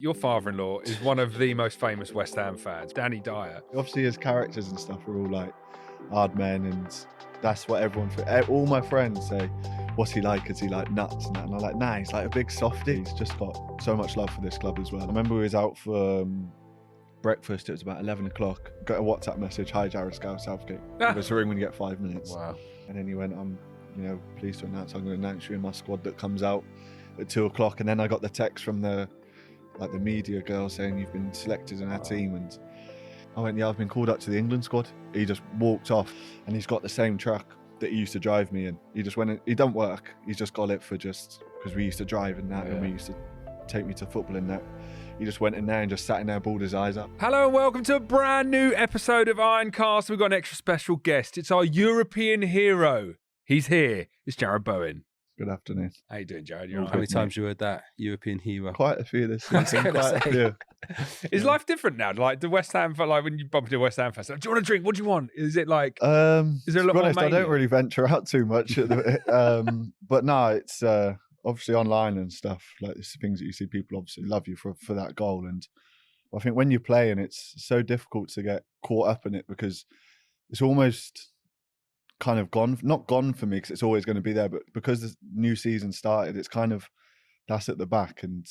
Your father-in-law is one of the most famous West Ham fans, Danny Dyer. Obviously his characters and stuff are all like hard men, and that's what everyone, all my friends say, what's he like? Is he like nuts and that? And I'm like, nah, he's like a big softie. He's just got so much love for this club as well. I remember we was out for breakfast, it was about 11 o'clock, got a WhatsApp message, hi Jarrod, Scout Southgate. Give us a ring when you get 5 minutes. Wow. And then he went, I'm pleased to announce I'm going to announce you in my squad that comes out at 2 o'clock. And then I got the text from the media girl saying you've been selected in our team, and I went, yeah, I've been called up to the England squad. He just walked off, and he's got the same truck that he used to drive me in. He just went in, he don't work, he's just got it for just because we used to drive in that, and we used to take me to football in that. He just went in there and just sat in there, balled his eyes up. Hello and welcome to a brand new episode of Ironcast. We've got an extra special guest. It's our European hero. He's here. It's Jarrod Bowen. Good afternoon. How you doing, Jarrod? You're How many times you heard that? European hero. Quite a few this I was season. gonna Quite a say. few. Is life different now? Like the West Ham, like when you bump into a West Ham fan, like, do you want a drink? What do you want? Is it like, is there a lot to be more honest, I mania? don't really venture out too much. But no, it's obviously online and stuff. Like there's things that you see, people obviously love you for that goal. And I think when you play, and it's so difficult to get caught up in it because it's almost kind of gone, not gone for me because it's always going to be there, but because the new season started, it's kind of, that's at the back, and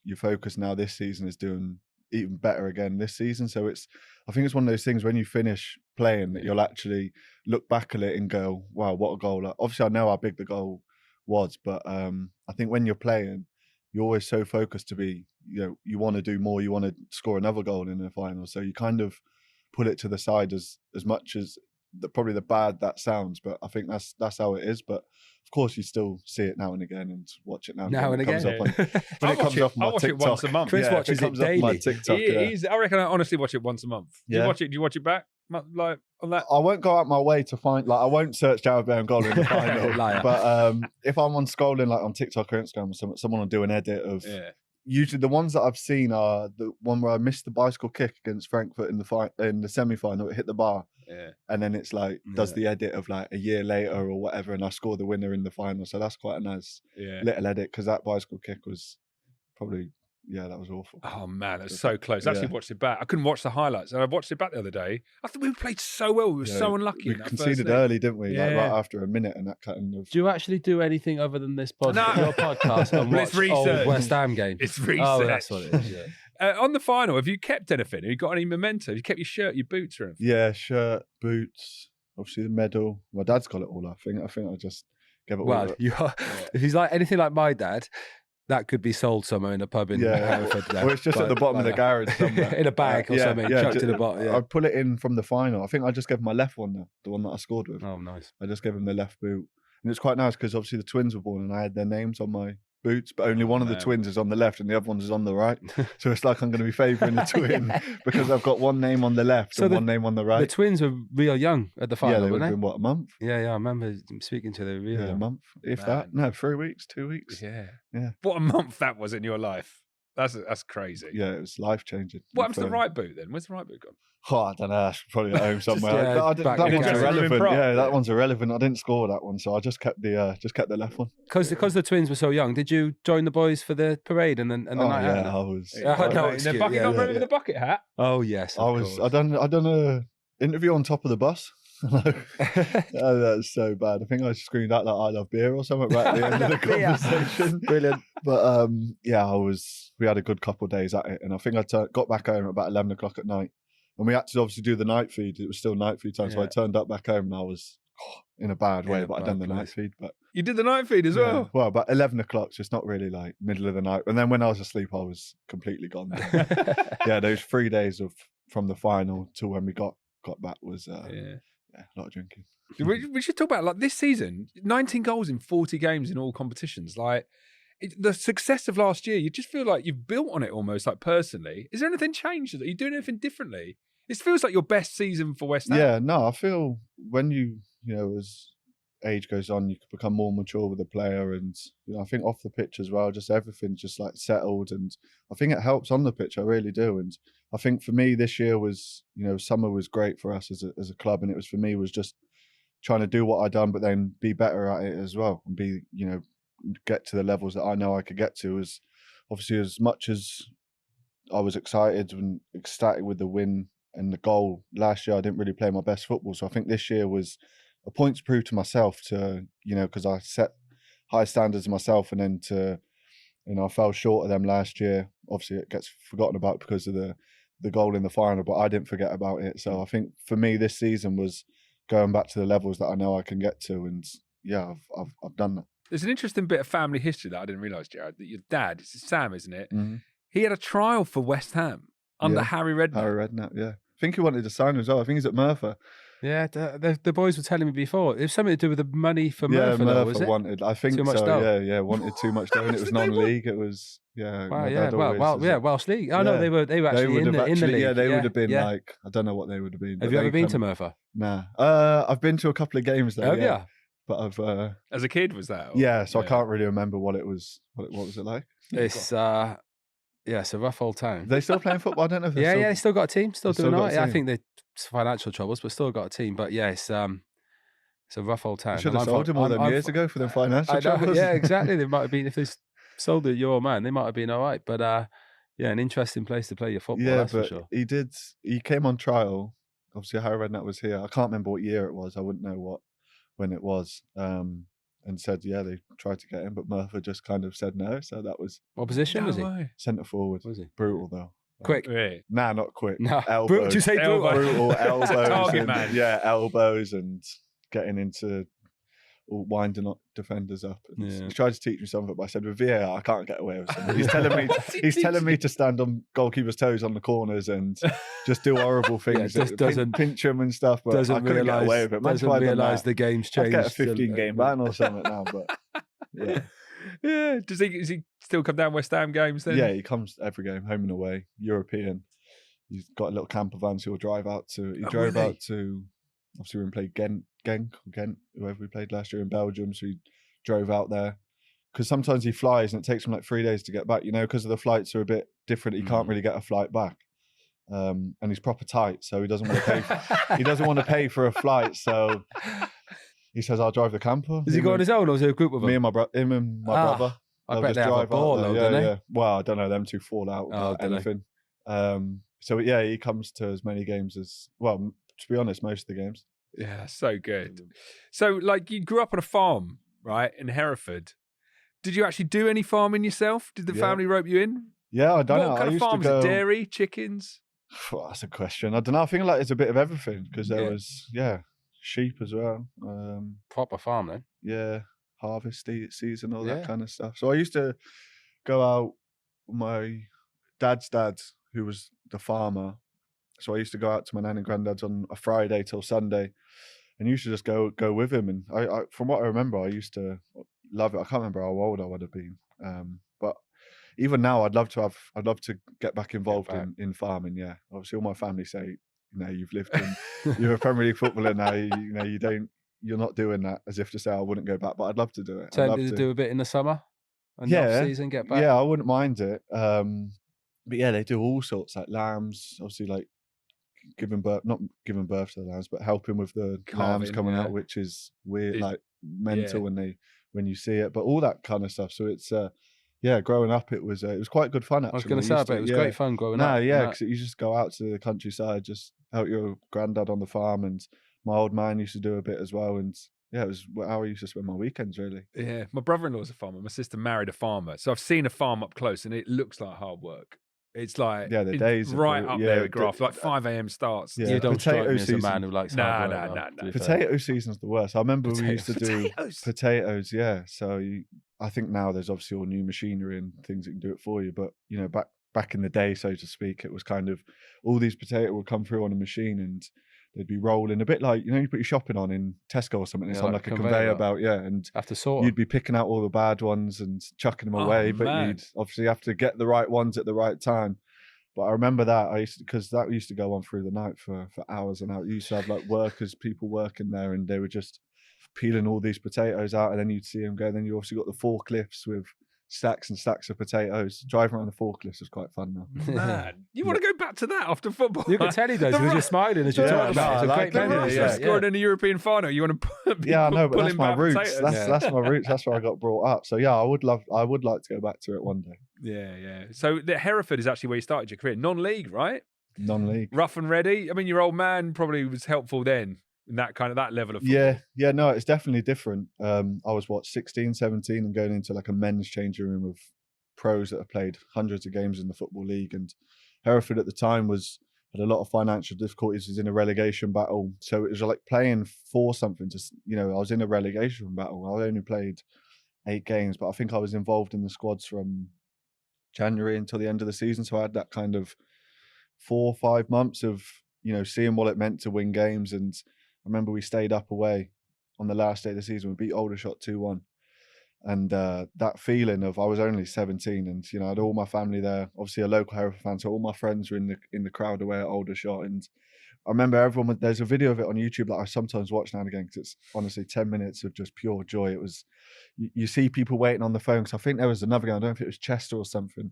your focus now this season is doing even better again this season. So I think it's one of those things when you finish playing that you'll actually look back at it and go, wow, what a goal. Like, obviously I know how big the goal was, but I think when you're playing, you're always so focused to be, you want to do more, you want to score another goal in the final. So you kind of put it to the side as much as probably the bad that sounds, but I think that's how it is. But of course, you still see it now and again and watch it now and again. When it comes up on my I watch TikTok, it once a month. Chris watches it daily. My TikTok, I reckon I honestly watch it once a month. Do Yeah. you watch it back? Like on that? I won't go out my way to find, I won't search Jarrod Bowen goal in the final. Liar. But if I'm on scrolling on TikTok or Instagram, someone will do an edit of. Yeah. Usually the ones that I've seen are the one where I missed the bicycle kick against Frankfurt in the semi-final. It hit the bar. Yeah. And then it's does the edit of a year later or whatever, and I score the winner in the final. So that's quite a nice little edit, because that bicycle kick was probably, that was awful. Oh man, that's so close. I actually Yeah. watched it back. I couldn't watch the highlights, and I watched it back the other day. I thought we played so well. We were so unlucky. We in that conceded first leg. early, didn't we? Yeah. Right after a minute, and that kind of. Do you actually do anything other than this No. your podcast and Well, watch it's research. old West Ham games? It's research. Oh, that's what it is. Yeah. On the final, have you kept anything? Have you got any memento? Have you kept your shirt, your boots, or anything? Yeah, shirt, boots, obviously the medal. My dad's got it all. I think I just gave it all. Well, if he's like anything like my dad, that could be sold somewhere in a pub in Hereford. Well, it's just at the bottom of the garage somewhere. in a bag or something, chucked in the bottom. Yeah. I pull it in from the final. I think I just gave him my left one, the one that I scored with. Oh, nice. I just gave him the left boot. And it's quite nice because obviously the twins were born and I had their names on my boots, but only one of the twins is on the left and the other one is on the right. So it's like I'm going to be favouring the twin because I've got one name on the left and one name on the right. The twins were real young at the final, they would weren't have they? been, what, a month? Yeah, I remember speaking to them. Real A young. month, if Man. that. No, 3 weeks, 2 weeks. Yeah. Yeah. What a month that was in your life. That's crazy. Yeah, it was life-changing. What happened to the right boot then? Where's the right boot gone? Oh, I don't know. It's probably at home somewhere. back That in one's the garage. irrelevant. Prop. Yeah, that one's irrelevant. I didn't score that one, so I just kept the left one. Because the twins were so young, did you join the boys for the parade and the night out? I was. Yeah, I know it's the cute, bucket, yeah. not remember the bucket hat? Oh yes, I was. I done a interview on top of the bus. Oh, that's so bad. I think I screamed out like "I love beer" or something right at the end of the conversation. Brilliant. But we had a good couple of days at it, and I think I got back home at about 11 o'clock at night, and we had to obviously do the night feed. It was still night feed time, so I turned up back home and I was in a bad way, but I'd done the night feed. But You did the night feed as well. well, about 11 o'clock, so it's not really like middle of the night. And then when I was asleep, I was completely gone. Yeah, those 3 days from the final to when we got back was a lot of drinking. We should talk about this season, 19 goals in 40 games in all competitions. The success of last year, you just feel like you've built on it almost, personally. Is there anything changed? Are you doing anything differently? It feels like your best season for West Ham. Yeah, no, I feel when as age goes on, you can become more mature with the player, and I think off the pitch as well, just everything's just settled, and I think it helps on the pitch. I really do, and I think for me this year was, summer was great for us as a club, and it was for me was just trying to do what I done, but then be better at it as well, and get to the levels that I know I could get to. As obviously as much as I was excited and ecstatic with the win and the goal. Last year, I didn't really play my best football. So I think this year was a point to prove to myself to, because I set high standards myself, and then I fell short of them last year. Obviously, it gets forgotten about because of the goal in the final, but I didn't forget about it. So I think for me, this season was going back to the levels that I know I can get to, and yeah, I've done that. There's an interesting bit of family history that I didn't realise, Jarrod, that your dad, it's Sam, isn't it? Mm-hmm. He had a trial for West Ham under Harry Redknapp. Harry Redknapp, yeah. I think he wanted to sign him as well. I think he's at Merthyr. Yeah, the boys were telling me before. It was something to do with the money for Merthyr, Merthyr was it? wanted, I think too much so, dough. yeah, wanted too much dough, and it was non-league. It was, Wow, yeah, Welsh League. Oh, no, they were actually in the league. Yeah, they would have been like, I don't know what they would have been. Have you ever been to Merthyr? Nah. I've been to a couple of games there, yeah. But I've... As a kid, was that? Or? Yeah, so I can't really remember what it was. What was it like? It's... it's a rough old town. Are they still playing football? I don't know if they still got a team, still doing all right. I think it's financial troubles, but still got a team. But yeah, it's a rough old town. You should have sold him all them years ago for them financial troubles. Yeah, exactly. They might have been, if they sold it, your man, they might have been all right. But yeah, an interesting place to play your football, that's for sure. He came on trial. Obviously, Harry Redknapp was here. I can't remember what year it was. I wouldn't know when it was. And said, they tried to get him, but Merthyr just kind of said no. So that was... What position was he? Centre forward. Was he? Brutal, though. Quick? Really? Nah, not quick. No. Elbows. Did you say brutal? Brutal elbows. Target man. Yeah, elbows and getting into... winding up defenders up. He tried to teach me something, but I said, with VAR, I can't get away with something. He's telling me to stand on goalkeeper's toes on the corners and just do horrible things. Just doesn't pinch him and stuff, but I couldn't get away with it. Doesn't realise the game's changed. I'd get a 15-game ban or something now, but yeah. Yeah. Does he still come down West Ham games then? Yeah, he comes every game, home and away, European. He's got a little camper van, so he'll drive out to... He drove out to... Obviously, we played Genk, whoever we played last year in Belgium. So he drove out there. Because sometimes he flies and it takes him like 3 days to get back, because of the flights are a bit different. He can't really get a flight back. And he's proper tight, so he doesn't want to pay. He doesn't want to pay for a flight, so he says, "I'll drive the camper." Does he go on his own, or is there a group of them? Me and my brother. Him and my brother. I bet they have a ball, though, don't they? Well, I don't know. Them two fall out about anything. So yeah, he comes to as many games as to be honest, most of the games. Yeah, so good. So, like, you grew up on a farm, right, in Hereford. Did you actually do any farming yourself? Did the family rope you in? Yeah, I don't know. What kind of farm is it? Dairy, chickens? Well, that's a question. I don't know. I think like it's a bit of everything because there was sheep as well. Proper farm then. Yeah, harvest season, all that kind of stuff. So I used to go out. My dad's dad, who was the farmer. So I used to go out to my nan and granddad's on a Friday till Sunday, and used to just go with him. And I from what I remember, I used to love it. I can't remember how old I would have been, but even now, I'd love to get back involved in farming. Yeah, obviously, all my family say, you've lived in, you're a Premier League footballer now. You're not doing that, as if to say I wouldn't go back, but I'd love to do it. So to do a bit in the summer, and off season, get back. Yeah, I wouldn't mind it. But yeah, they do all sorts, like lambs, obviously, like not giving birth to the lambs, but helping with the lambs coming out, which is weird, like mental when you see it, but all that kind of stuff. So it's growing up, it was quite good fun. Actually, I was going to say, but it was great fun growing up. Because you just go out to the countryside, just help your granddad on the farm, and my old man used to do a bit as well, and it was how I used to spend my weekends, really. Yeah, my brother-in-law's a farmer. My sister married a farmer, so I've seen a farm up close, and it looks like hard work. It's like the days right up there with Graft, like 5 a.m. starts. Yeah, you don't strike me as a man who likes hard work. No. Potato season's the worst. I remember we used to do potatoes. Yeah, so I think now there's obviously all new machinery and things that can do it for you. But back in the day, so to speak, it was kind of all these potatoes would come through on a machine and they'd be rolling a bit like, you put your shopping on in Tesco or something. It's on like a conveyor belt, and after sort, you'd be picking out all the bad ones and chucking them away, but you'd obviously have to get the right ones at the right time. But I remember that because that used to go on through the night for hours and hours. You used to have like people working there, and they were just peeling all these potatoes out, and then you'd see them go. Then you obviously got the forklifts with stacks and stacks of potatoes. Driving around the forklift was quite fun now. Man, you want to go back to that after football? You can tell he does The because Ru- you're smiling as you're Yeah, talking about it. It's a no, I great like it. memory. Russia Yeah, scored in the European final. You want to be Yeah, I know, but that's pulling my back roots. potatoes. That's my roots. That's where I got brought up. So yeah, I would like to go back to it one day. Yeah. So the Hereford is actually where you started your career. Non-league, right? Non-league. Rough and ready. I mean, your old man probably was helpful then in that level of football. Yeah, no, it's definitely different. I was 16, 17 and going into like a men's changing room of pros that have played hundreds of games in the Football League, and Hereford at the time had a lot of financial difficulties, was in a relegation battle. So it was like playing for something. I was in a relegation battle. I only played 8 games, but I think I was involved in the squads from January until the end of the season. So I had that kind of 4 or 5 months of, seeing what it meant to win games. And I remember we stayed up away on the last day of the season. We beat Aldershot 2-1. And that feeling of, I was only 17 and, I had all my family there, obviously a local Hereford fan. So all my friends were in the crowd away at Aldershot. And I remember there's a video of it on YouTube that I sometimes watch now and again, because it's honestly 10 minutes of just pure joy. It was, you see people waiting on the phone. Because I think there was another game, I don't know if it was Chester or something,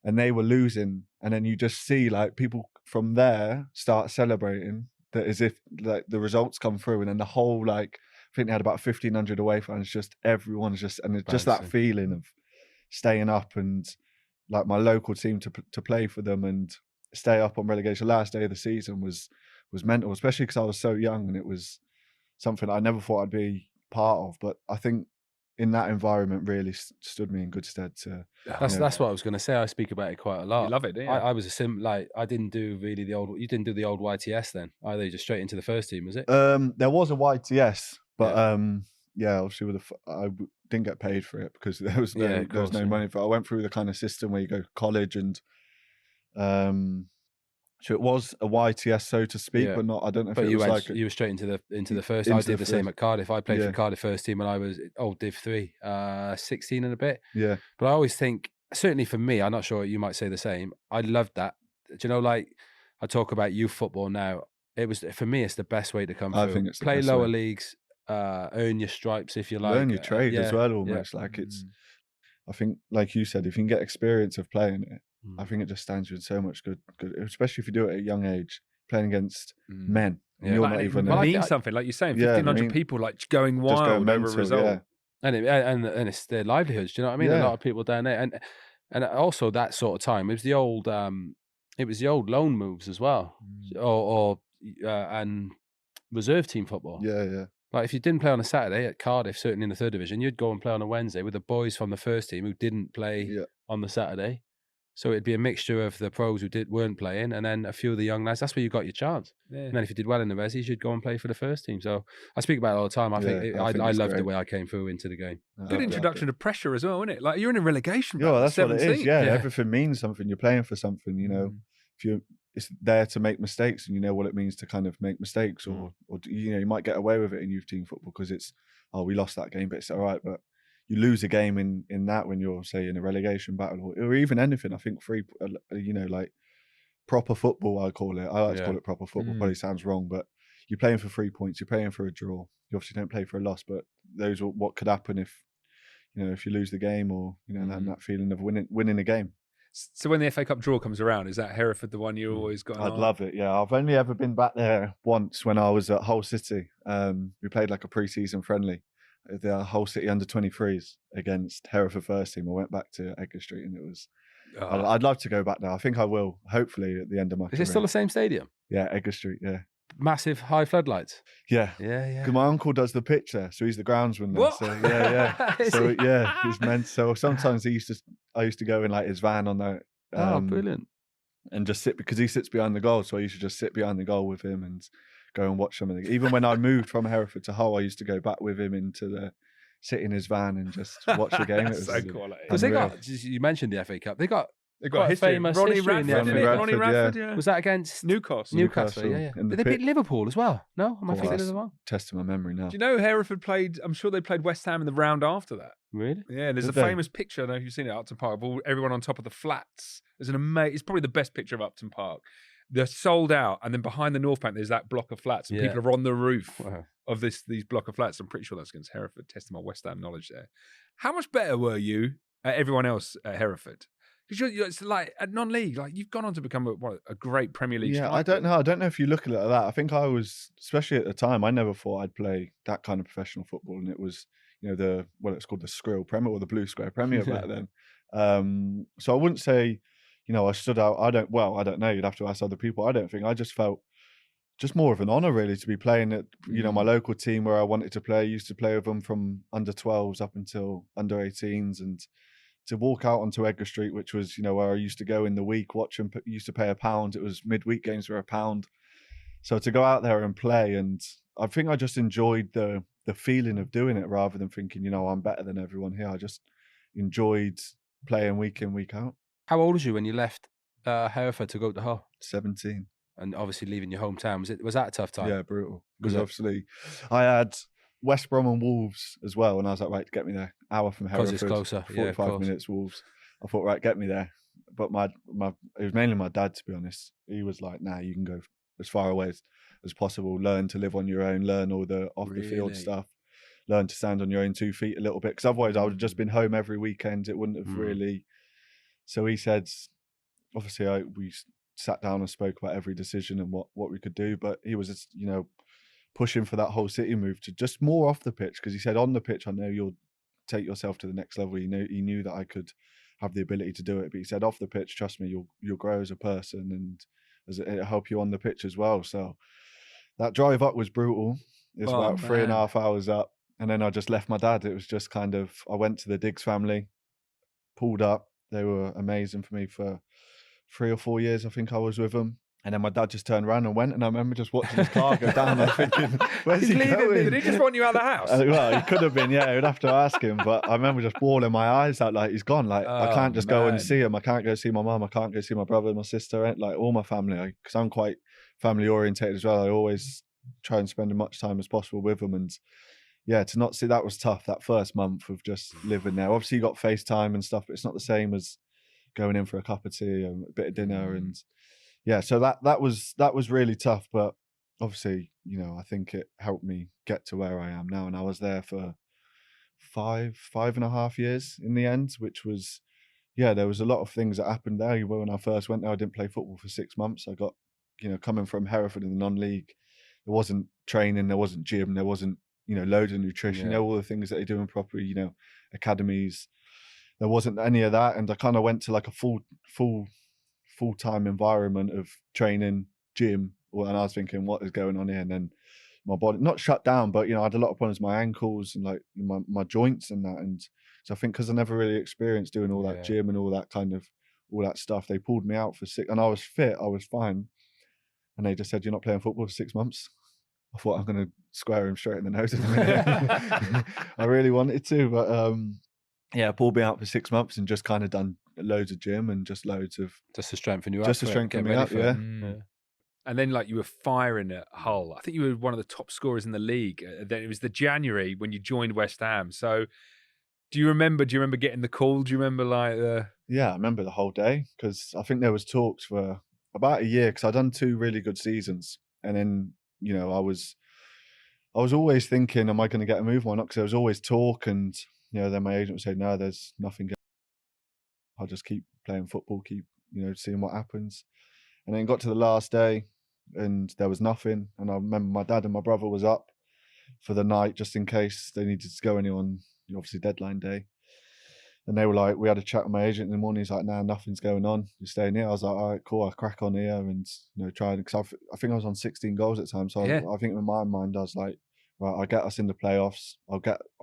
and they were losing. And then you just see like people from there start celebrating that as if like the results come through. And then the whole, like, I think they had about 1,500 away fans, just everyone's just, and it's just that feeling of staying up and like my local team to play for them and stay up on relegation. Last day of the season was mental, especially because I was so young and it was something I never thought I'd be part of. But I think in that environment really stood me in good stead. That's what I was going to say. I speak about it quite a lot. You love it, don't you? I was I didn't do really you didn't do the old YTS then either. Just straight into the first team, was it? There was a YTS, but obviously I didn't get paid for it because there was no money for it. I went through the kind of system where you go to college and so it was a YTS, so to speak, but not. I don't know if you were straight into the first. I did the same at Cardiff. I played for Cardiff first team when I was Div 3, 16 and a bit. Yeah. But I always think, certainly for me, I'm not sure you might say the same. I loved that. Do you know, like I talk about youth football now. It was, for me, it's the best way to come through. I think it's the play best lower way. leagues, earn your stripes if you like. Learn your trade as well, almost. Like it's, I think, like you said, if you can get experience of playing it, I think it just stands you in so much good, especially if you do it at a young age, playing against men. Yeah. You're Like, not it even means something, like you're saying, 1,500 people like going wild over a result. Yeah. And it's their livelihoods. Do you know what I mean? A lot of people down there, and also that sort of time, it was the old loan moves as well, and reserve team football. Yeah. Like if you didn't play on a Saturday at Cardiff, certainly in the 3rd division, you'd go and play on a Wednesday with the boys from the first team who didn't play on the Saturday. So it'd be a mixture of the pros who weren't playing, and then a few of the young lads. That's where you got your chance. Yeah. And then if you did well in the resis, you'd go and play for the first team. So I speak about it all the time. I think I loved the way I came through into the game. Good introduction to pressure as well, isn't it? Like you're in a relegation. Yeah, that's 17. What it is. Yeah, everything means something. You're playing for something. If it's there to make mistakes, and you know what it means to kind of make mistakes, or you might get away with it in youth team football because it's we lost that game, but it's all right. But you lose a game in that when you're, say, in a relegation battle or even anything. I think like proper football, I call it. I like to call it proper football. Probably sounds wrong, but you're playing for 3 points. You're playing for a draw. You obviously don't play for a loss, but those are what could happen if you lose the game or and that feeling of winning a game. So when the FA Cup draw comes around, is that Hereford the one you always got? I'd love it. Yeah, I've only ever been back there once when I was at Hull City. We played like a pre-season friendly. The Hull City under-23s against Hereford first team. I went back to Edgar Street and it was. I'd love to go back now. I think I will. Hopefully at the end of my career. Is it still the same stadium? Yeah, Edgar Street. Yeah. Massive high floodlights. Yeah. Because my uncle does the pitch there, so he's the groundsman there. What? So he's meant. So sometimes I used to go in like his van on that. Brilliant. And just sit because he sits behind the goal, so I used to just sit behind the goal with him and go and watch some of the. Even when I moved from Hereford to Hull, I used to go back with him sit in his van and just watch the game. It was so quality. Because you mentioned the FA Cup, they got history. Famous Ronnie history in the Radford, FA Cup. Ronnie Radford, yeah. Was that against Newcastle? Yeah. Did they beat Liverpool as well? No, am I thinking of the wrong? Testing my memory now. Do you know Hereford played? I'm sure they played West Ham in the round after that. Really? Yeah, there's a famous picture. I don't know if you've seen it at Upton Park. Of everyone on top of the flats. There's an amazing. It's probably the best picture of Upton Park. They're sold out, and then behind the North Bank, there's that block of flats, and people are on the roof of these block of flats. I'm pretty sure that's against Hereford. Testing my West Ham knowledge there. How much better were you everyone else at Hereford? Because it's like at non-league, like you've gone on to become a great Premier League striker. I don't know. I don't know if you look at it like that. I think I was, especially at the time, I never thought I'd play that kind of professional football, and it was, it's called the Skrill Premier or the Blue Square Premier back then. So I wouldn't say, I stood out. I don't know. You'd have to ask other people. I don't think. I just felt just more of an honour really to be playing at, my local team where I wanted to play. I used to play with them from under 12s up until under 18s, and to walk out onto Edgar Street, which was, where I used to go in the week, watch them, used to pay £1. It was midweek games for £1. So to go out there and play, and I think I just enjoyed the feeling of doing it rather than thinking, I'm better than everyone here. I just enjoyed playing week in, week out. How old was you when you left Hereford to go to Hull? 17. And obviously leaving your hometown, was that a tough time? Yeah, brutal. Because obviously I had West Brom and Wolves as well, and I was like, right, get me there. Hour from Hereford, because it's closer. 45 minutes Wolves. I thought, right, get me there. But it was mainly my dad, to be honest. He was like, nah, you can go as far away as possible. Learn to live on your own. Learn all the off the field stuff. Learn to stand on your own 2 feet a little bit. Because otherwise, I would have just been home every weekend. It wouldn't have really. So he said, obviously, we sat down and spoke about every decision and what we could do. But he was just, pushing for that whole City move to just more off the pitch, because he said on the pitch, I know you'll take yourself to the next level. He knew that I could have the ability to do it, but he said off the pitch, trust me, you'll grow as a person, and it'll help you on the pitch as well. So that drive up was brutal. It was about 3.5 hours up, and then I just left my dad. It was just kind of, I went to the Diggs family, pulled up. They were amazing for me for 3 or 4 years. I think I was with them. And then my dad just turned around and went, and I remember just watching his car go down. I'm thinking, where's he going? Did he just want you out of the house? Well, he could have been, yeah. I'd have to ask him. But I remember just bawling my eyes out, like, he's gone. Like, I can't just go and see him. I can't go see my mum. I can't go see my brother, my sister, like all my family. Because I'm quite family orientated as well. I always try and spend as much time as possible with them. And yeah, to not see, that was tough. That first month of just living there. Obviously, you got FaceTime and stuff, but it's not the same as going in for a cup of tea and a bit of dinner and. Yeah, so that was really tough, but obviously, I think it helped me get to where I am now. And I was there for 5.5 years in the end, which was, there was a lot of things that happened there. When I first went there, I didn't play football for 6 months. I got, coming from Hereford in the non-league, there wasn't training, there wasn't gym, there wasn't, loads of nutrition, all the things that they do in proper, academies. There wasn't any of that, and I kind of went to like a full-time environment of training, gym, and I was thinking, what is going on here? And then my body, not shut down, but I had a lot of problems with my ankles and like my joints and that. And so I think because I never really experienced doing all that gym and all that stuff, they pulled me out for 6, and I was fit, I was fine. And they just said, you're not playing football for 6 months. I thought, I'm going to square him straight in the nose in a minute. I really wanted to, but pulled me out for 6 months and just kind of done loads of gym and just loads of to strengthen you up. Just to strengthen me up, yeah. And then like you were firing at Hull. I think you were one of the top scorers in the league. Then it was the January when you joined West Ham. So do you remember getting the call? Do you remember like the... Yeah, I remember the whole day, because I think there was talks for about a year, because I'd done 2 really good seasons. And then, I was always thinking, am I going to get a move or not? Because there was always talk, and then my agent would say, no, there's nothing. I'll just keep playing football, keep, seeing what happens. And then got to the last day and there was nothing. And I remember my dad and my brother was up for the night just in case they needed to go on, obviously deadline day. And they were like, we had a chat with my agent in the morning. He's like, nah, nothing's going on. You're staying here. I was like, all right, cool. I'll crack on here and, try. Because I think I was on 16 goals at the time. So I think in my mind, I was like, right, I'll get us in the playoffs. I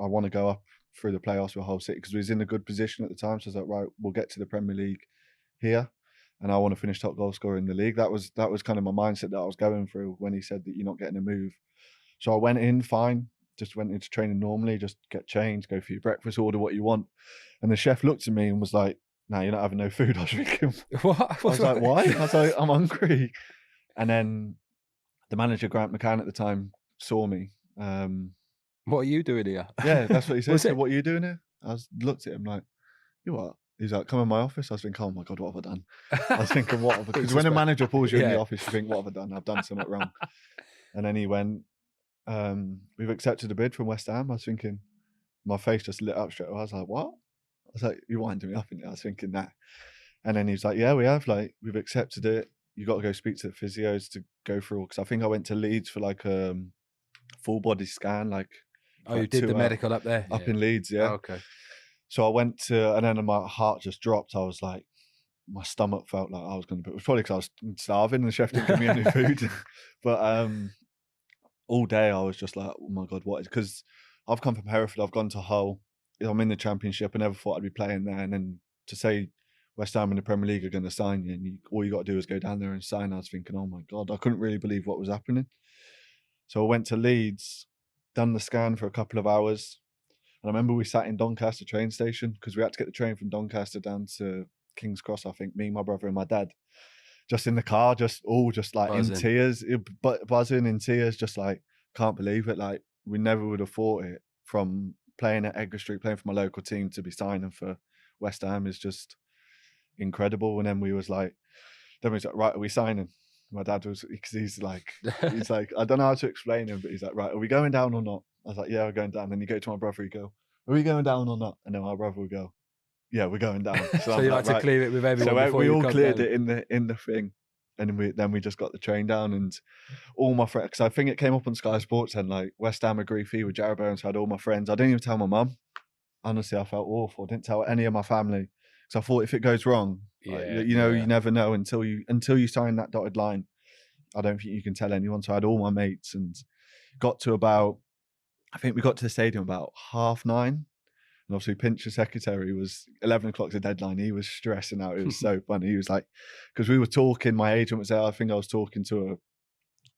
want to go up through the playoffs with Hull City, because we was in a good position at the time. So I was like, right, we'll get to the Premier League here, and I want to finish top goal scorer in the league. That was kind of my mindset that I was going through when he said that you're not getting a move. So I went in fine, just went into training normally, just get changed, go for your breakfast, order what you want. And the chef looked at me and was like, no, you're not having no food. I was thinking, what? I was like, why? I was like, I'm hungry. And then the manager, Grant McCann at the time, saw me. What are you doing here? Yeah, that's what he said. So what are you doing here? I looked at him like, you what? He's like, come in my office. I was thinking, oh my God, what have I done? I was thinking, what have I done? Because when a manager pulls you in the office, you think, what have I done? I've done something wrong. And then he went, we've accepted a bid from West Ham. I was thinking, my face just lit up straight away. I was like, what? was like, "You winding me up," and I was thinking that. And then he's like, "Yeah, we have. Like, we've accepted it. You got to go speak to the physios to go through." Because I think I went to Leeds for like a full body scan. Like, Oh, you did the medical up there? Up in Leeds, yeah. Oh, okay. So I went to, and then my heart just dropped. I was like, my stomach felt like I was going to. It was probably because I was starving and the chef didn't give me any food. But all day I was just like, oh my God, what is? Because I've come from Hereford, I've gone to Hull. I'm in the Championship. I never thought I'd be playing there, and then to say West Ham in the Premier League are going to sign you, and all you got to do is go down there and sign. I was thinking, oh my God, I couldn't really believe what was happening. So I went to Leeds, done the scan for a couple of hours. And I remember we sat in Doncaster train station because we had to get the train from Doncaster down to King's Cross, I think, me, my brother and my dad. Just in the car, just like buzzing. In tears, buzzing in tears, just like, can't believe it. Like, we never would have thought it from playing at Edgar Street, playing for my local team, to be signing for West Ham is just incredible. And then we was like, right, are we signing? My dad was, because he's like, I don't know how to explain him, but he's like, right, are we going down or not? I was like, yeah, we're going down. Then you go to my brother, you go, are we going down or not? And then my brother would go, yeah, we're going down. So you had to clear it with everyone. So we all cleared it in the thing, and then we just got the train down, and all my friends. Because I think it came up on Sky Sports, and like West Ham agree fee with Jarrod Bowen. So I had all my friends. I didn't even tell my mum. Honestly, I felt awful. I didn't tell any of my family because I thought if it goes wrong, you never know until you sign that dotted line. I don't think you can tell anyone. So I had all my mates, and got to about, I think we got to the stadium about 9:30. And obviously Pincher's secretary was 11 o'clock the deadline. He was stressing out. It was so funny. He was like, because we were talking, my agent was there. I think I was talking to a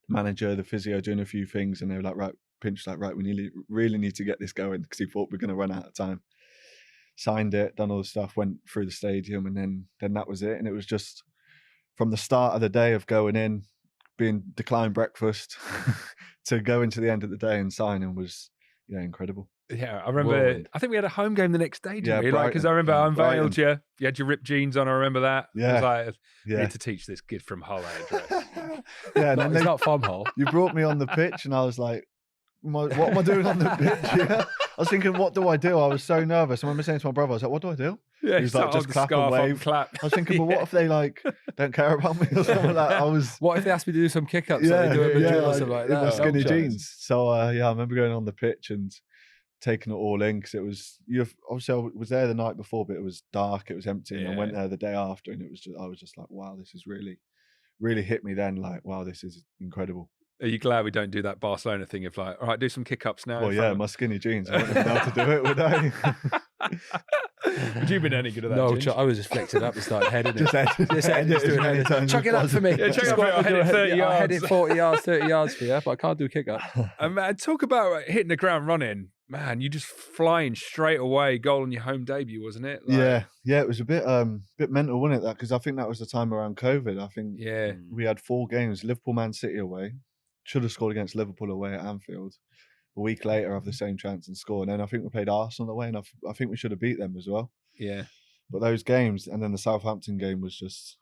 manager, the physio, doing a few things. And they were like, right, Pincher's like, right, we really need to get this going, because he thought we're going to run out of time. Signed it, done all the stuff, went through the stadium, and then that was it. And it was just from the start of the day of going in, being declined breakfast to going to the end of the day and signing was incredible. Yeah, I remember. I think we had a home game the next day, didn't we? Like, because I remember I unveiled you. You had your ripped jeans on. I remember that. Yeah, I was like, I need to teach this kid from Hull how to dress. Yeah, and it's not from Hull. You brought me on the pitch, and I was like, what am I doing on the pitch? Yeah. I was thinking, what do I do? I was so nervous. I remember saying to my brother, I was like, what do I do? Yeah, he was like, just clap and wave. Clap. I was thinking, but what if they like don't care about me or something like that? What if they asked me to do some kick-ups? Like they do at Madrid or something like that? In my skinny jeans. So I remember going on the pitch and taking it all in, because it was, obviously I was there the night before, but it was dark, it was empty, and I went there the day after, and I was just like, wow, this is really hit me then. Like, wow, this is incredible. Are you glad we don't do that Barcelona thing of like, all right, do some kick-ups now? Well, yeah, my skinny jeans. I wouldn't have been able to do it, would I? Would you have been any good at that? No, I was just flexing up and started heading just doing it. Chuck it up for me. Yeah, chuck it up for me. I'll head it 30 yards. I'll head it 40 yards, 30 yards for you, but I can't do kick-up. And man, talk about hitting the ground running. Man, you just flying straight away. Goal on your home debut, wasn't it? Like, yeah, it was a bit mental, wasn't it? That, because I think that was the time around COVID. I think we had 4 games: Liverpool, Man City away. Should have scored against Liverpool away at Anfield. A week later, have the same chance and score. And then I think we played Arsenal away, and I think we should have beat them as well. Yeah. But those games, and then the Southampton game was just,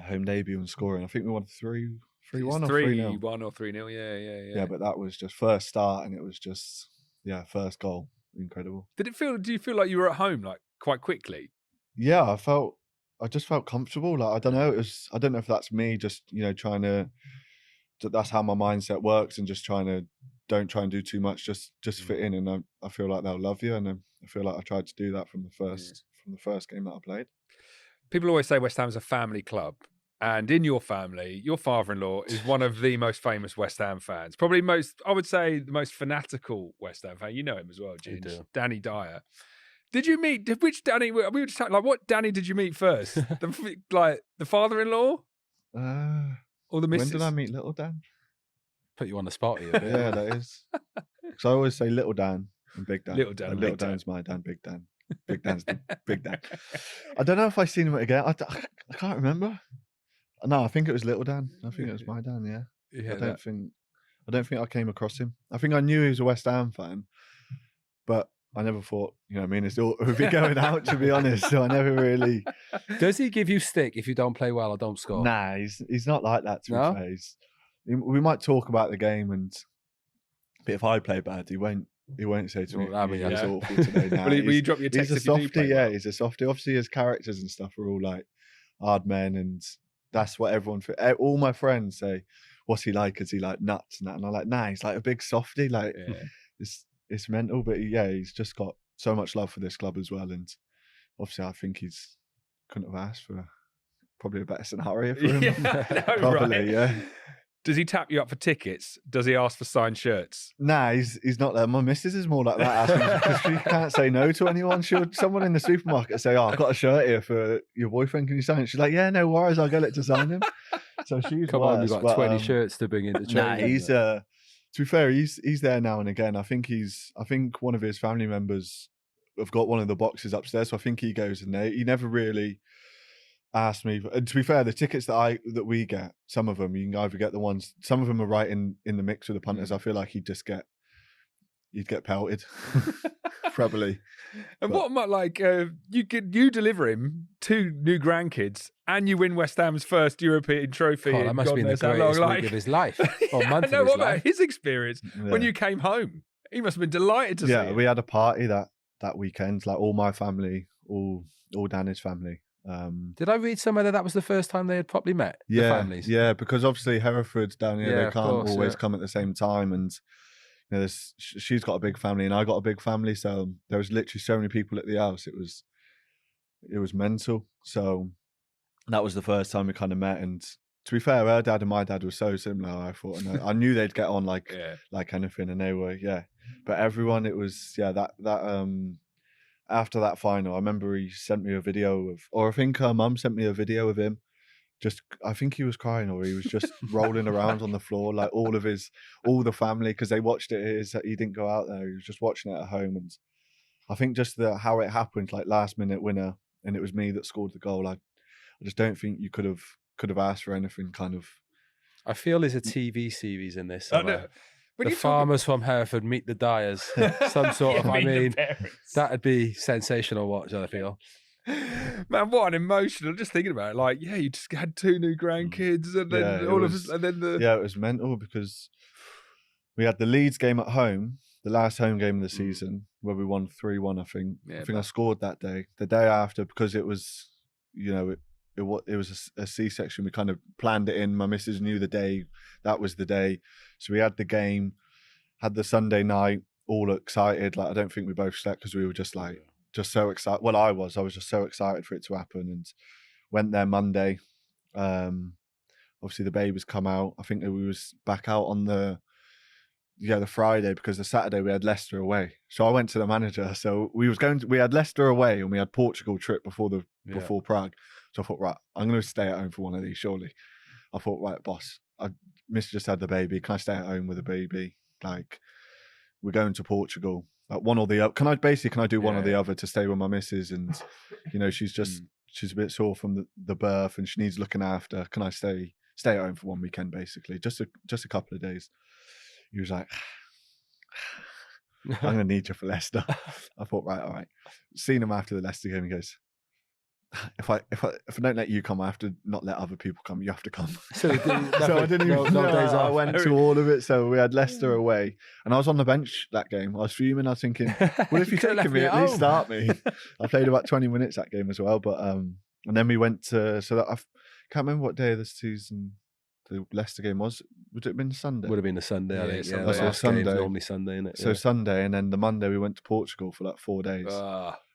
home debut and scoring. I think we won 3-1 or 3-0. 3-1 or 3-0, yeah. Yeah, but that was just first start, and it was just, first goal. Incredible. Do you feel like you were at home, like, quite quickly? Yeah, I just felt comfortable. Like, I don't know if that's me just, trying to, that's how my mindset works, and just don't try and do too much, just fit in, and I feel like they'll love you, and I feel like I tried to do that from the first game that I played. People always say West Ham's a family club, and in your family, your father-in-law is one of the most famous West Ham fans, probably I would say the most fanatical West Ham fan. You know him as well, Ginge. Danny Dyer. Did you meet which Danny? We were just talking, like, what Danny did you meet first? the father-in-law, or the missus? When did I meet Little Dan? Put you on the spot here. Yeah, that is. So I always say Little Dan and Big Dan. Little Dan. And Little Dan's my Dan. Big Dan. Big Dan's Big Dan. I don't know if I've seen him again. I can't remember. No, I think it was Little Dan. I think it was my Dan. Yeah. I don't think I came across him. I think I knew he was a West Ham fan, but I never thought, it would be going out, to be honest. So I never really. Does he give you stick if you don't play well or don't score? Nah, he's not like that, to be fair. We might talk about the game, but if I play bad, he won't He won't say to me, Well, I mean, "He was yeah. awful today." Nah, Will you drop your text he's a if you do softie, play yeah. well? He's a softie. Obviously, his characters and stuff are all like hard men, and that's what everyone. All my friends say, "What's he like? Is he like nuts and that?" And I'm like, "Nah, he's like a big softie. Like Yeah. it's mental." But yeah, he's just got so much love for this club as well, and obviously, I think he's couldn't have asked for probably a better scenario for him. Yeah, I know, Probably, right? yeah. Does he tap you up for tickets? Does he ask for signed shirts? Nah, he's not that. My missus is more like that, because she can't say no to anyone. Someone in the supermarket say, "Oh, I've got a shirt here for your boyfriend. Can you sign it?" She's like, "Yeah, no worries. I'll get it to sign him." So she's Come on, you've worse, got but, 20 shirts to bring into Nah, training. he's to be fair, he's there now and again. I think one of his family members have got one of the boxes upstairs, so I think he goes in there. He never really asked me. And to be fair, the tickets that we get, some of them you can either get the ones. Some of them are right in the mix with the punters. I feel like you'd get pelted, probably. And what about like you deliver him 2 new grandkids and you win West Ham's first European trophy? God, that must have been the greatest week of his life. Or month I know, of his what about life. his experience when you came home? He must have been delighted to see Yeah, it. we had a party that weekend. Like all my family, all Danny's family. Did I read somewhere that was the first time they had properly met? The Yeah, families? yeah, because obviously Hereford down here, Yeah, they of can't course, always yeah. come at the same time, and you know, she's got a big family and I got a big family, so there was literally so many people at the house. It was mental. So that was the first time we kind of met, and to be fair, her dad and my dad were so similar. I thought, and I knew they'd get on like anything, and they were, yeah. But everyone, it was, yeah, that after that final, I remember he sent me a video or I think her mum sent me a video of him. I think he was crying, or he was just rolling around on the floor, like all the family, because they watched it. He didn't go out there; he was just watching it at home. And I think just how it happened, like last minute winner, and it was me that scored the goal. I just don't think you could have asked for anything. Kind of. I feel there's a TV series in this. I know. The farmers from Hereford meet the Dyers. Some sort of, I mean, that'd be sensational watch, I feel. Man, what an emotional. Just thinking about it, like, yeah, you just had 2 new grandkids, and then it was mental because we had the Leeds game at home, the last home game of the season, where we won 3-1. I think. Yeah, I think I scored that day. The day after, because it was, you know, it was a C-section. We kind of planned it in. My missus knew the day. That was the day. So we had the game, had the Sunday night, all excited. Like I don't think we both slept because we were just so excited. Well, I was just so excited for it to happen, and went there Monday. Obviously the babies come out. I think that we was back out on the Friday, because the Saturday we had Leicester away. So I went to the manager. So we had Leicester away and we had Portugal trip before Prague. So I thought, right, I'm going to stay at home for one of these, surely. I thought, right, boss, Miss just had the baby. Can I stay at home with the baby? Like, we're going to Portugal. Like one or the other. Can I do one or the other to stay with my missus? And, you know, she's a bit sore from the birth and she needs looking after. Can I stay at home for one weekend, basically? Just a couple of days. He was like, I'm going to need you for Leicester. I thought, right, all right. Seen him after the Leicester game. He goes, if I don't let you come, I have to not let other people come. You have to come. So I didn't even know. I went to all of it. So we had Leicester away, and I was on the bench that game. I was fuming. I was thinking, well, if you're taking me, at least start me. I played about 20 minutes that game as well. But and then we went to. So that I can't remember what day of the season the Leicester game was. Would it have been Sunday? Would have been the Sunday. I think. Sunday. So Sunday. Normally Sunday, isn't it? So Sunday, and then the Monday we went to Portugal for like 4 days.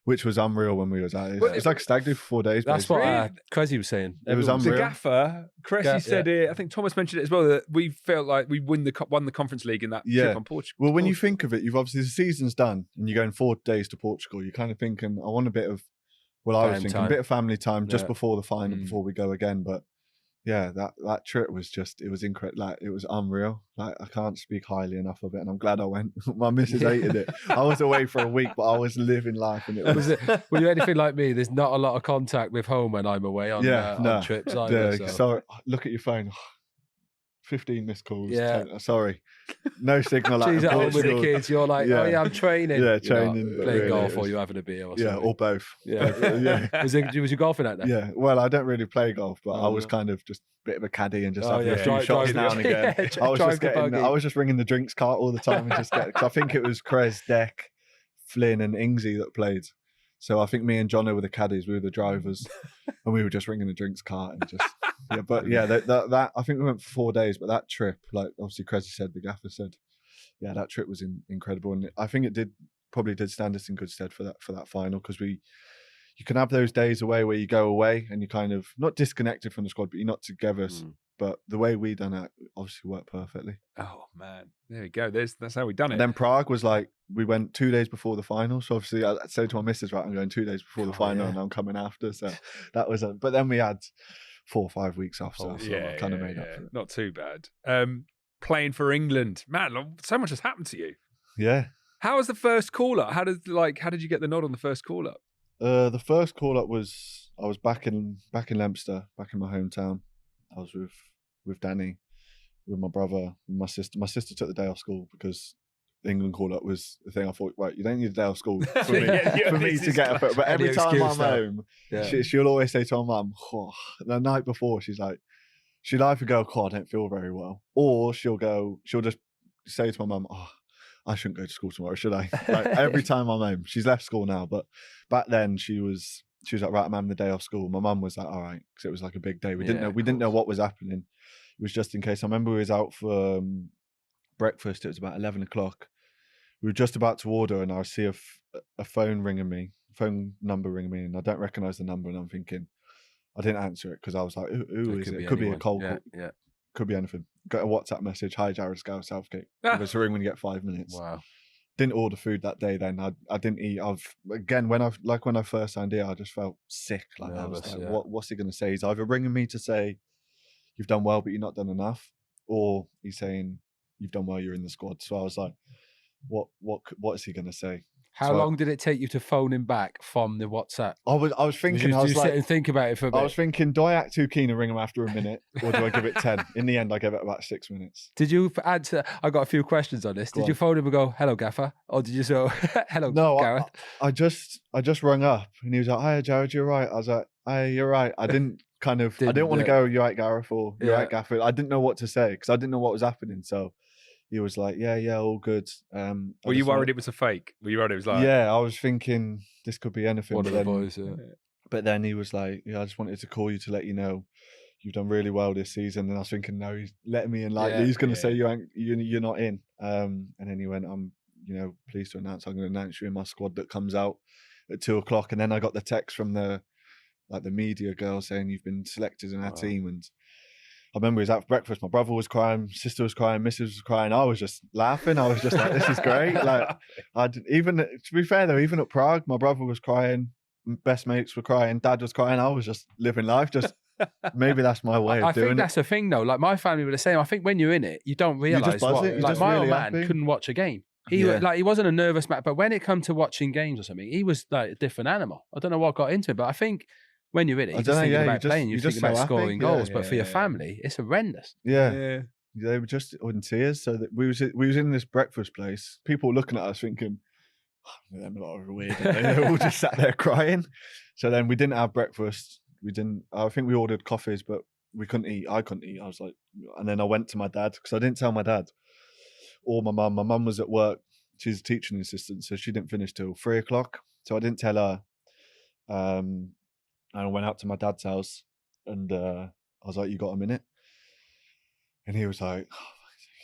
Which was unreal when we was out. It's like a stag do for 4 days. That's basically what Cressy was saying. It was unreal. The gaffer, Cressy said it. I think Thomas mentioned it as well, that we felt like we won the Conference League in that trip on Portugal. Well, when you think of it, you've obviously the season's done and you're going 4 days to Portugal. You're kind of thinking, I want a bit of, I was thinking a bit of family time just before the final, before we go again. But yeah, that trip was it was incredible. Like, it was unreal. Like, I can't speak highly enough of it, and I'm glad I went. My missus hated it. I was away for a week, but I was living life, and it was. Were you anything like me? There's not a lot of contact with home when I'm away on trips either. So look at your phone. 15 missed calls. Yeah. Sorry. No signal She's at at home with the Portugal. kids. You're like, oh yeah, I'm training. Yeah, You're not training. But playing really, golf it or was- you're having a beer or Yeah, something. or both. Yeah. Was you golfing out there? Yeah. Well, I don't really play golf, but Oh, I was no. kind of just a bit of a caddy and just Oh, having yeah. a few shots Driving now and again. yeah, I was drive just the getting. buggy. I was just ringing the drinks cart all the time and just getting. Cause I think it was Krez, Deck, Flynn, and Ingsy that played. So I think me and Jono were the caddies, we were the drivers, and we were just ringing the drinks cart and just. Yeah, but yeah, that I think we went for 4 days, but that trip, like obviously Krez said, the gaffer said, yeah, that trip was incredible, and I think it probably did stand us in good stead for that final, because you can have those days away where you go away and you're kind of not disconnected from the squad, but you're not together. But the way we done it obviously worked perfectly. Oh man, there we go. That's how we done it. And then Prague was like, we went 2 days before the final, so obviously I said to my missus, right, I'm going 2 days before the final, and I'm coming after. So that was but then we had 4 or 5 weeks off, so I kind of made up for it. Not too bad. Playing for England, man, so much has happened to you. Yeah. How was the first call up? How did you get the nod on the first call up? The first call up was I was back in Leominster, back in my hometown. I was with Dani, with my brother, and my sister. My sister took the day off school because the England call up was the thing. I thought, right, you don't need a day off school for me to get up. But every time I'm home, she'll always say to my mum, the night before, she's like, she'd either go, I don't feel very well, or she'll just say to my mum, I shouldn't go to school tomorrow, should I? Like, every time I'm home. She's left school now, but back then she was like, right, I'm having the day off school. My mum was like, all right, because it was like a big day. We didn't know what was happening. It was just in case. I remember we was out for breakfast. It was about 11 o'clock. We were just about to order, and I see a phone number ringing me, and I don't recognise the number, and I'm thinking, I didn't answer it because I was like, who is it? It could be a cold call. Yeah. Could be anything. Got a WhatsApp message, hi Jarrod, Scout Southgate. Give us a ring when you get 5 minutes. Wow. Didn't order food that day then. I didn't eat. When I first signed here, I just felt sick. Like, nervous, I was like, what's he going to say? He's either ringing me to say, you've done well, but you're not done enough, or he's saying, you've done well, you're in the squad. So I was like, what is he going to say? How long did it take you to phone him back from the WhatsApp? I was thinking, I was like, sit and think about it for a bit? I was thinking, do I act too keen and ring him after a minute, or do I give it 10? In the end, I gave it about 6 minutes. Did you answer? I got a few questions on this. Did you phone him and go, hello, Gaffer? Or did you say, hello, Gareth? I just rung up, and he was like, hi, Jarrod, you're right. I was like, hey, you're right. I didn't I didn't want to go, you're right, Gareth, or you're right, Gaffer. I didn't know what to say, because I didn't know what was happening. So he was like, yeah, all good. Were you worried it was a fake? Were you worried it was like... Yeah, I was thinking this could be anything. One of the boys, But then he was like, I just wanted to call you to let you know you've done really well this season. And I was thinking, no, he's letting me in lightly. He's going to say you're not in. And then he went, I'm pleased to announce I'm going to announce you in my squad that comes out at 2:00. And then I got the text from the media girl saying you've been selected in our team. And I remember he was out for breakfast. My brother was crying, sister was crying, missus was crying. I was just laughing. I was just like, this is great. Like, to be fair though, even at Prague, my brother was crying, best mates were crying, dad was crying. I was just living life. Just maybe that's my way of doing it. I think that's the thing though. Like, my family were the same. I think when you're in it, you don't realise what. Like, my old man couldn't watch a game. He wasn't a nervous man, but when it come to watching games or something, he was like a different animal. I don't know what got into it, but I think when you're in it, you're just thinking about playing, you're thinking about scoring goals. But for your family, it's horrendous. Yeah. They were just in tears. So that we was in this breakfast place. People were looking at us thinking, them a lot of weird. They were all just sat there crying. So then we didn't have breakfast. I think we ordered coffees, but we couldn't eat. I couldn't eat. I was like, and then I went to my dad, because I didn't tell my dad or my mum. My mum was at work. She's a teaching assistant, so she didn't finish till 3:00. So I didn't tell her. And I went out to my dad's house, and I was like, you got a minute? And he was like,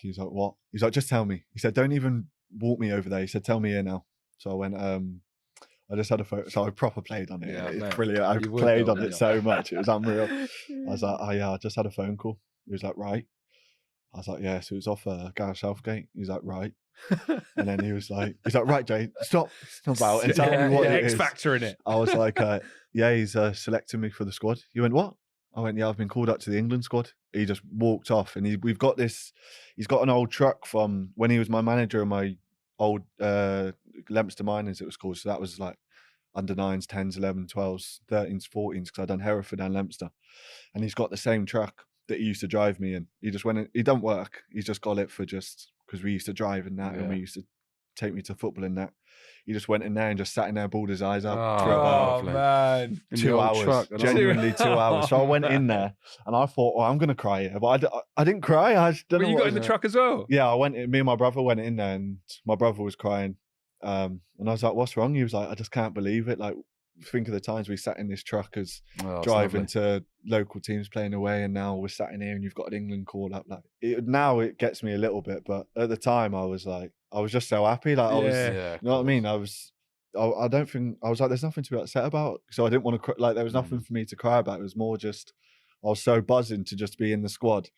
what? He's like, just tell me. He said, don't even walk me over there. He said, tell me here now. So I went, I just had a photo. So I proper played on it. Yeah, it's brilliant. I played on it so much. It was unreal. I was like, I just had a phone call. He was like, right. I was like, yeah. So it was off Gareth Southgate. He was like, right. And then he was like, right, Jay, stop about and tell me what it is. X Factor in it. I was like, yeah, he's selecting me for the squad. He went, what? I went, yeah, I've been called up to the England squad. He just walked off, and he's got an old truck from when he was my manager in my old Leominster Miners, it was called. So that was like under 9s, 10s, 11s, 12s, 13s, 14s, because I'd done Hereford and Leominster. And he's got the same truck. that he used to drive me in. He just went in, he don't work. He's just got it for just because we used to drive in that and we used to take me to football in that. He just went in there and just sat in there, balled his eyes up for about man. 2 hours, genuinely 2 hours. So I went in there and I thought, I'm going to cry here. But I didn't cry. I just don't know. You got in the truck as well? Yeah, me and my brother went in there and my brother was crying. And I was like, what's wrong? He was like, I just can't believe it. Like, think of the times we sat in this truck as driving to local teams playing away, and now we're sat in here and you've got an England call up. Like now it gets me a little bit, but at the time I was just so happy. Like you know what I mean? I don't think I was like, there's nothing to be upset about. So I didn't want to cry. Like there was nothing for me to cry about. It was more just I was so buzzing to just be in the squad.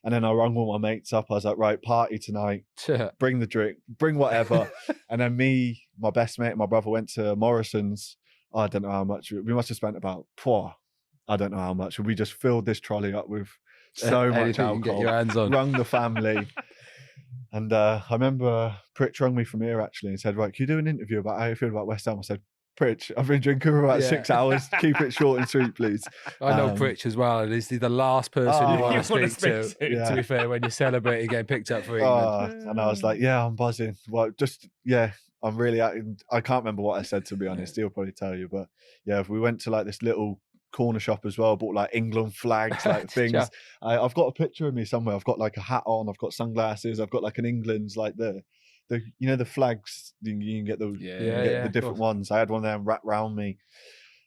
And then I rang all my mates up. I was like, right, party tonight. Bring the drink, bring whatever. And then me, my best mate, and my brother went to Morrison's. I don't know how much. We must have spent about, I don't know how much. We just filled this trolley up with so much alcohol. You can get your hands on. Rung the family. And I remember Pritch rung me from here actually and said, right, can you do an interview about how you feel about West Ham? I said, Pritch, I've been drinking for about 6 hours. Keep it short and sweet, please. I know Pritch as well. And he's the last person you want to speak to. To be fair, when you're celebrating getting picked up for England. And I was like, yeah, I'm buzzing. Well, I'm really, I can't remember what I said, to be honest. He'll probably tell you. But yeah, we went to like this little corner shop as well, bought like England flags, like things. I've got a picture of me somewhere. I've got like a hat on, I've got sunglasses, I've got like an England's like the the flags, you can get the different ones. I had one of them wrapped around me.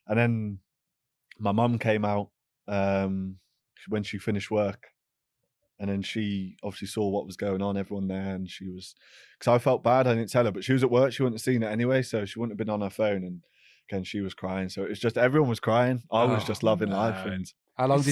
And then my mum came out when she finished work. And then she obviously saw what was going on, everyone there, and she was, because I felt bad, I didn't tell her, but she was at work, she wouldn't have seen it anyway, so she wouldn't have been on her phone, and again, she was crying. So it was just, everyone was crying. I was just loving life. And how long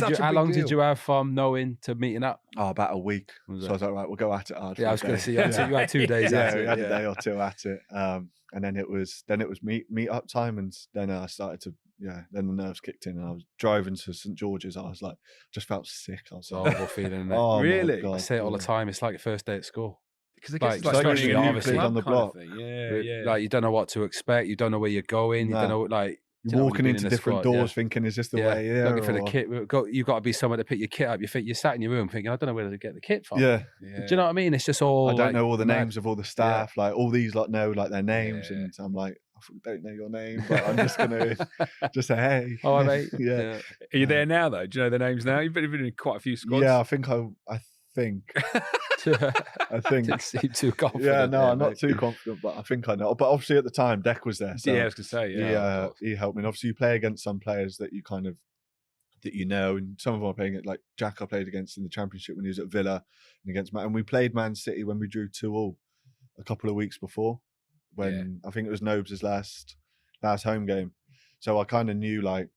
did you have from knowing to meeting up? Oh, about a week. So I was like, right, we'll go at it hard. Yeah, I was going to say, you had 2 days at it. We had a day or two at it. And then it was meet up time, and then I started to, then the nerves kicked in, and I was driving to St George's. I was like, just felt sick. I was horrible feeling, isn't it? Oh, really? I say it all the time. It's like your first day at school. Because I guess it's like obviously on the block. Like you don't know what to expect. You don't know where you're going. You don't know you're walking into different doors, thinking, "Is this the way here?" Looking for the kit. You've got to be somewhere to pick your kit up. You sat in your room thinking, "I don't know where to get the kit from." Yeah. Do you know what I mean? It's just all. I don't know all the names of all the staff. Like all these, know like their names, and I'm like, I don't know your name, but I'm just gonna just say, "Hey." Oh, mate. Yeah. Are you there now though? Do you know the names now? You've been in quite a few squads. Yeah, I think. I think. Didn't seem too confident. Yeah, no, I'm not too confident, but I think I know. But obviously at the time, Deck was there. So I was going to say, he helped me. And obviously you play against some players that you and some of them are playing it. Like Jack I played against in the Championship when he was at Villa, and against and we played Man City when we drew 2-2 a couple of weeks before, when I think it was Nobes' last home game. So I kind of knew like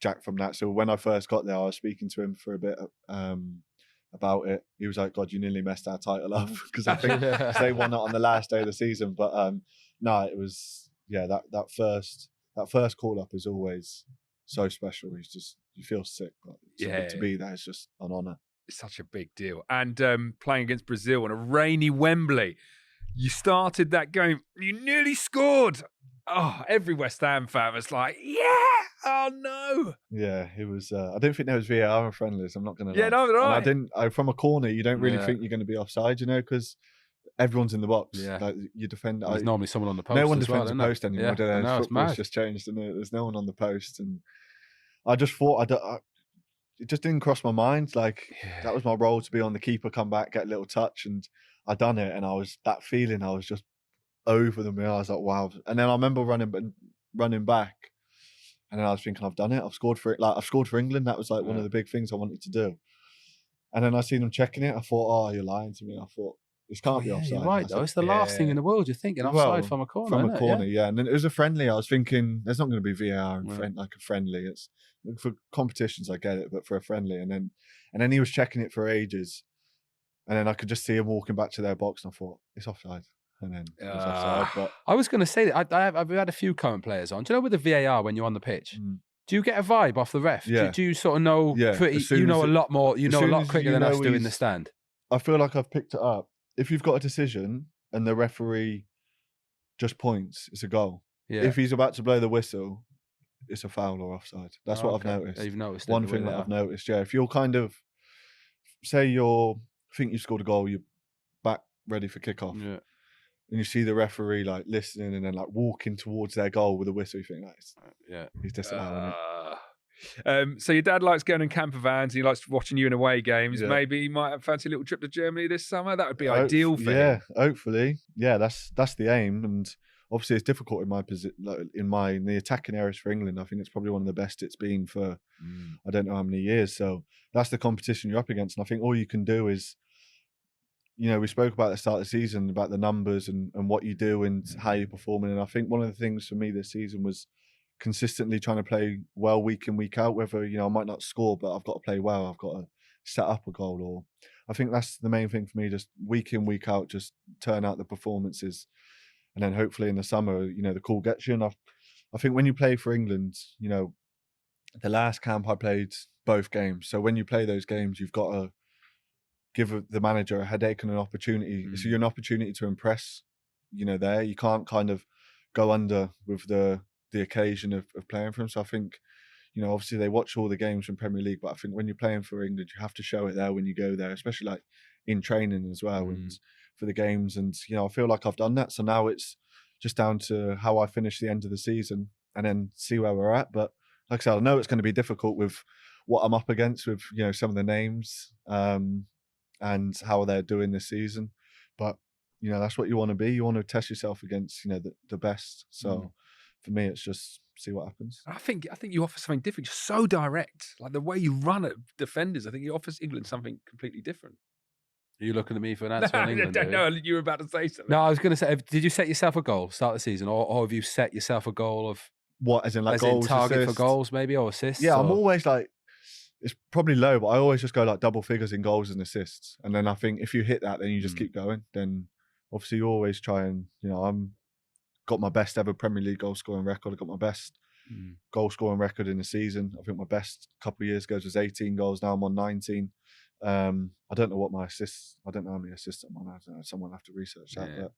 Jack from that. So when I first got there, I was speaking to him for a bit about it. He was like, God, you nearly messed our title up, because I think they won it on the last day of the season. But no, it was that first call up is always so special. You feel sick, but to be there is just an honour. It's such a big deal. And playing against Brazil on a rainy Wembley, you started that game, you nearly scored. Oh, every West Ham fan was like, oh no. Yeah, it was. I don't think there was VAR and friendlies. I'm not going to. Yeah, no, right. I didn't. From a corner, you don't really think you're going to be offside, because everyone's in the box. Yeah, like you defend. There's normally someone on the post. No one defends the post anymore. Yeah, no, Football's just changed, and there's no one on the post. And I just thought, it just didn't cross my mind. Like that was my role, to be on the keeper, come back, get a little touch, and I done it. And I was just over the moon. I was like, wow. And then I remember running back. And then I was thinking, I've done it. I've scored for it. Like I've scored for England. That was like one of the big things I wanted to do. And then I seen them checking it. I thought, oh, you're lying to me. I thought, this can't be offside. You're right, though. It's the last thing in the world you're thinking. Offside from a corner. From a corner, yeah. And then it was a friendly. I was thinking, there's not going to be VAR and like a friendly. It's for competitions, I get it, but for a friendly. And then he was checking it for ages. And then I could just see him walking back to their box, and I thought, it's offside. And then it was offside. But I was going to say that I've had a few current players on. Do you know with the VAR when you're on the pitch? Do you get a vibe off the ref? Yeah. Do you sort of know you know a lot more, you know a lot quicker than us do in the stand? I feel like I've picked it up. If you've got a decision and the referee just points, it's a goal. Yeah. If he's about to blow the whistle, it's a foul or offside. That's what I've noticed. You've noticed one thing that I've noticed. Yeah, if you're kind of say you think you scored a goal, you're back ready for kickoff, Yeah. and you see the referee like listening and then like walking towards their goal with a whistle, you think, he's disallowing it. So your dad likes going in camper vans and he likes watching you in away games. Yeah. Maybe he might have fancy a little trip to Germany this summer. That would be ideal for him. Yeah, hopefully. Yeah, that's the aim. And obviously it's difficult in my position, in the attacking areas for England. I think it's probably one of the best it's been for I don't know how many years. So that's the competition you're up against. And I think all you can do is, we spoke about at the start of the season about the numbers and what you do and how you're performing. And I think one of the things for me this season was consistently trying to play well week in, week out, whether, I might not score, but I've got to play well. I've got to set up a goal. Or I think that's the main thing for me, just week in, week out, just turn out the performances. And then hopefully in the summer, the call gets you. And I think when you play for England, the last camp I played both games. So when you play those games, you've got to give the manager a headache and an opportunity. So you're an opportunity to impress, there. You can't kind of go under with the occasion of playing for him. So I think, obviously they watch all the games from Premier League, but I think when you're playing for England, you have to show it there when you go there, especially like in training as well and for the games. And, I feel like I've done that. So now it's just down to how I finish the end of the season and then see where we're at. But like I said, I know it's going to be difficult with what I'm up against with, some of the names and how they're doing this season. But, that's what you want to be. You want to test yourself against, the best. So for me, it's just see what happens. I think you offer something different. You're so direct. Like the way you run at defenders, I think you offer England something completely different. Are you looking at me for an answer on England? No, you were about to say something. No, I was going to say, did you set yourself a goal start of the season, or have you set yourself a goal of what, as in goals, target assists? for goals, maybe, or assists? Yeah, I'm always like, it's probably low, but I always just go like double figures in goals and assists, and then I think if you hit that, then you just keep going. Then obviously you always try and I'm got my best ever Premier League goal scoring record. I got my best goal scoring record in the season. I think my best a couple of years ago was 18 goals. Now I'm on 19. I don't know what my assists. I don't know how many assists I'm on. I don't know. Someone will have to research that. Yeah. But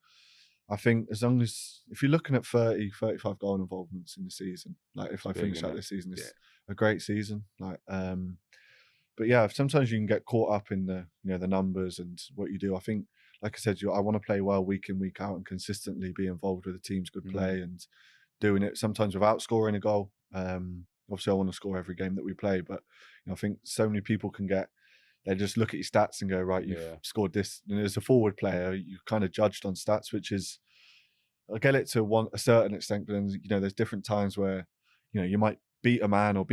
I think as long as if you're looking at 30, 35 goal involvements in the season, like if I finish out this season, it's a great season. Like, but yeah, sometimes you can get caught up in the the numbers and what you do. I think, like I said, I want to play well week in, week out, and consistently be involved with the team's good play and doing it sometimes without scoring a goal. Obviously, I want to score every game that we play, but I think so many people can get. They just look at your stats and go, right, you've scored this. And as a forward player, you're kind of judged on stats, which is, I get it to a certain extent, but then, there's different times where, you might beat a man or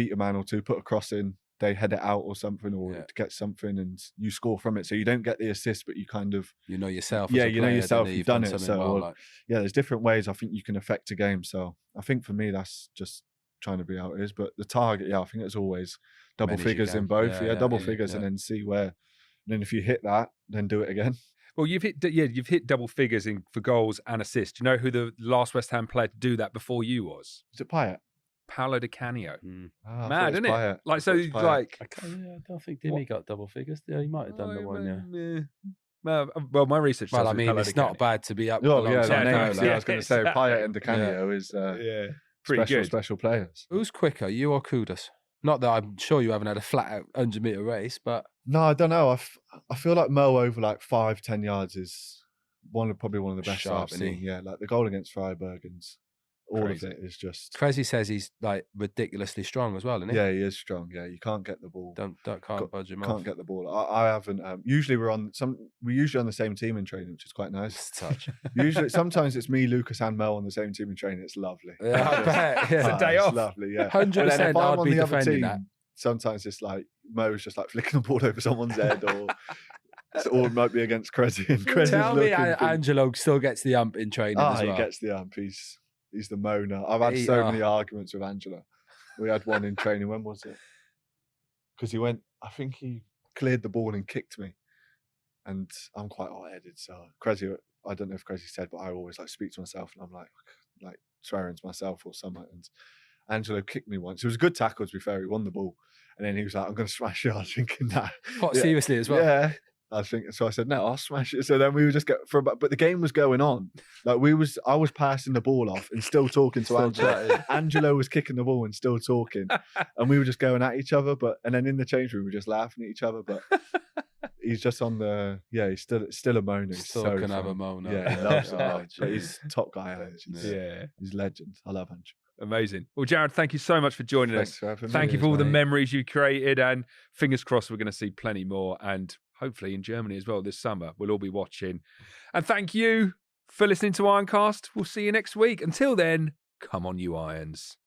two, put a cross in, they head it out or something, or get something and you score from it. So you don't get the assist, but you kind of... yourself. Yeah, know yourself, you've done it. So, well, there's different ways I think you can affect a game. So I think for me, that's just trying to be how it is. But the target, I think it's always double figures in both. Double figures and then see where. And then if you hit that, then do it again. Well, you've hit double figures for goals and assists. Do you know who the last West Ham player to do that before you was? Is it Payet? Paolo Di Canio. Mad, isn't it? Like, so like... I don't think Dini got double figures. Yeah, he might have done the one, Well, my research says I mean, it's not bad to be up. I was going to say Payet and Di Canio is pretty special players. Who's quicker, you or Kudus? Not that I'm sure you haven't had a flat-out 100-metre race, but... No, I don't know. I feel like Mo over like 5-10 yards is probably one of the best sharp, I've seen. Yeah, like the goal against Freiburg and all of it is just... Cressy says he's like ridiculously strong as well, isn't he? Yeah, he is strong. Yeah, you can't get the ball. Can't budge him off. Can't get the ball. I haven't. Usually we're usually on the same team in training, which is quite nice. Touch. Usually, sometimes it's me, Lucas, and Mel on the same team in training. It's lovely. Yeah, I bet. Yeah. It's a day off. It's lovely. Yeah, 100%. I'd be defending that. Sometimes it's like Mo's just like flicking the ball over someone's head, or it might be against Cressy. Tell me, Angelo still gets the ump in training as well. He gets the ump. He's the moaner. I've had so many arguments with Angelo. We had one in training. When was it? Because I think he cleared the ball and kicked me. And I'm quite hot-headed. So Cressy, I don't know if Cressy said, but I always like speak to myself and I'm like swearing to myself or something. And Angelo kicked me once. It was a good tackle, to be fair. He won the ball. And then he was like, I'm going to smash it. I was thinking that. Seriously as well? Yeah. So I said, no, I'll smash it. So then we would just but the game was going on. Like I was passing the ball off and still talking to Angelo. Angelo was kicking the ball and still talking. And we were just going at each other. And then in the change room, we were just laughing at each other. But he's just on the. Yeah, he's still a moaner. He's Still so can have a fun. moaner. Yeah, he loves it. Oh, But he's top guy. Ange. Yeah. He's legend. I love Ange. Amazing. Well, Jarrod, thank you so much for joining Thanks us. for having me. Thank you for all the mate. memories you created, and fingers crossed we're going to see plenty more, and hopefully in Germany as well this summer. We'll all be watching. And thank you for listening to Ironcast. We'll see you next week. Until then, come on, you Irons.